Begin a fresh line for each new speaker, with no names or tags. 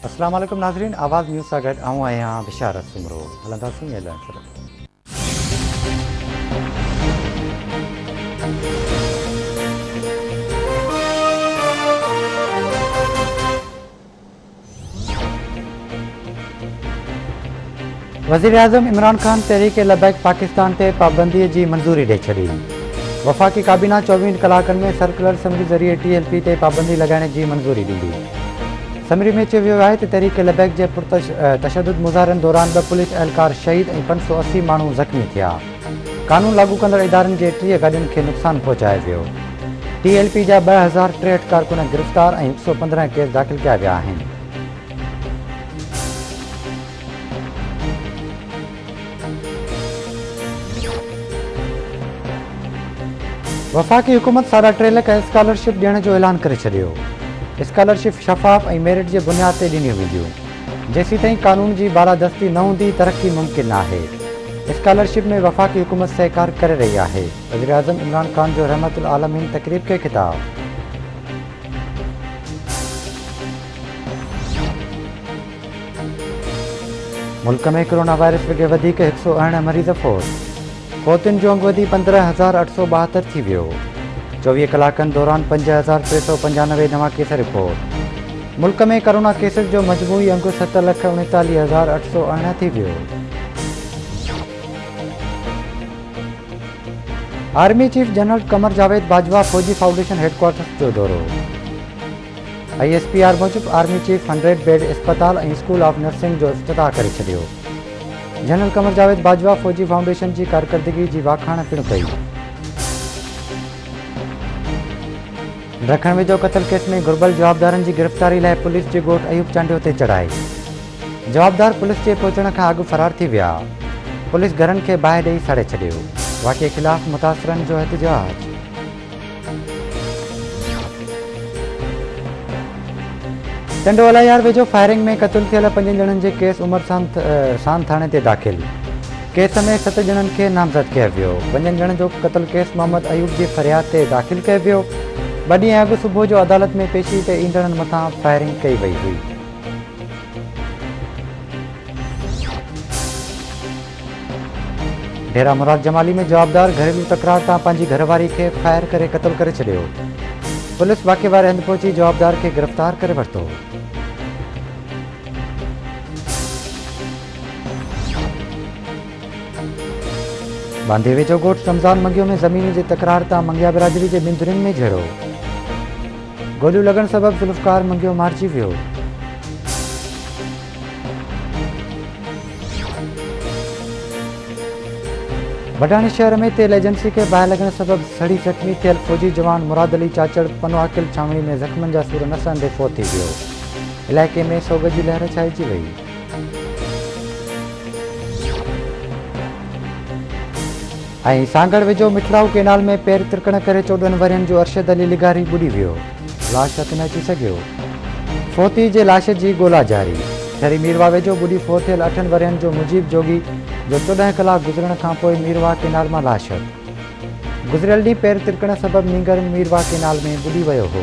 अस्सलाम वालेकुम नाज़रीन, आवाज़ न्यूज़ सां गॾु आऊं आहियां बिशारत सुमरो। हलंदासीं एलान तरफ़। वज़ीर आज़म इमरान खान तहरीक लबैक पाकिस्तान ते पाबंदी जी मंज़ूरी ॾेई छॾी। वफ़ाक़ी काबीना 24 कलाकनि में सर्कुलर असम्बली ज़रिए TLP ते पाबंदी लॻाइण जी मंज़ूरी ॾींदी। असम्बली में चयो वियो आहे त तहरीक लबैक जे तशद्दुद मुज़ाहिरनि दौरान 2 पुलिस एहलकार शहीद ऐं 580 माण्हू ज़ख़्मी थिया। कानून लागू कंदड़ इदारनि जे 30 गाॾियुनि खे नुक़सानु पहुचायो वियो। TLP जा 2063 कारकुन गिरफ़्तार ऐं 115 केस दाख़िल कया विया आहिनि। वफ़ाक़ी हुकूमत 3.5 लाख स्कॉलरशिप ॾियण जो ऐलान करे छॾियो। स्कॉलरशिप शफ़ाफ़ ऐं मेरिट जे बुनियाद ते ॾिनियूं वेंदियूं। जेसीं ताईं कानून जी बालादस्ती न हूंदी तरक़ी मुमकिन आहे। स्कॉलरशिप में वफ़ाक़ी हुकूमत सहकार करे रही आहे। वज़ीर आज़म इमरान खान जो रहमतुल आलमीन तक़रीब खे ख़िताब। मुल्क में कोरोना वायरस वॻे वधीक 168 मरीज़ फ़ौतुनि जो अंग वधी 15,872 थी वियो। 24 कलाकनि दौरान 5,395 नवां केस रिपोर्ट। मुल्क में कोरोना केसिस जो मजमूई अंग 7,39,818 थी वियो। Army chief general Qamar Javed Bajwa फौजी फाउंडेशन हेडक्वार्टर्स जो दौरो। ISPR मूजिबि आर्मी चीफ 100 बेड अस्पताल ऐं स्कूल ऑफ नर्सिंग जो इफ़्तिताह करे छॾियो। जनरल कमर जावेद बाजवा फौजी फाउंडेशन जी कारकर्दगी जी वाखाण पिणु कई। रखण वेझो क़तल केस में घुर्बल जवाबदारनि जी गिरफ़्तारी लाइ पुलिस जे ॻोठ अयूब चांडियो ते चढ़ाई। जवाबदार पुलिस जे पहुचण खां अॻु फ़रार थी विया। पुलिस घरनि खे बाहि ॾेई साड़े छॾियो। वाक़िए ख़िलाफ़ मुतासिरनि जो एहतिजाज। टंडोलायार वेझो फायरिंग में क़तल थियल 5 ॼणनि जे केस उमरसान थाणे ते दाख़िल। केस में 7 ॼणनि खे नामज़द कयो वियो। 5 ॼणनि जो क़तल केस मोहम्मद अयूब जी फ़रियाद ते दाख़िल कयो वियो। 2 ॾींहं अॻु सुबुह जो अदालत में पेशी ते ईंदड़नि मथां फायरिंग कई वई हुई। डेरा मुराद जमाली में जवाबदार घरेलू तकरार तां पंहिंजी घरवारी खे फायर करे क़तल करे छॾियो। पुलिस वाक़े वारे हंधि पहुची जवाबदार खे गिरफ़्तार करे वरितो। बांदे वेझो ॻोठ रमज़ान मंगियो में ज़मीन जे तकरार तां मंगिया बिरादरी जे बिंदुरियुनि में झेड़ो। गोलियूं लॻण सबबि ज़ुल्फ़कार मंगियो मारिजी वियो। बडाणी शहर में तेल एजेंसी खे बाहि लॻण सबबि सड़ी ज़ख़्मी थियल फ़ौजी जवान मुराद अली चाचड़ पनवाकिल छावणी में ज़ख़्मनि जा सूर न सहंदे फ़ौत थी वियो। इलाइक़े में सोग जी लहर छाइजी वई। ऐं सांगड़ वेझो मिठड़ाऊ केनाल में पैर तिरकण करे 14 वरियनि जो अरशद अली लिगारी ॿुॾी वियो। लाश हथ न अची सघियो। फ़ौती जे लाश जी ॻोल्हा जारी। शहरी मीरवा वेझो ॿुॾी फ़ौत थियल 8 वरियनि जो मुजीब जोगी जो 14 कलाक गुज़रण खां पोइ मीरवा केनाल मां लाश। गुज़िरियल ॾींहुं पैर तिरकण सबबि नींगर मीरवा केनाल में ॿुॾी वियो हो।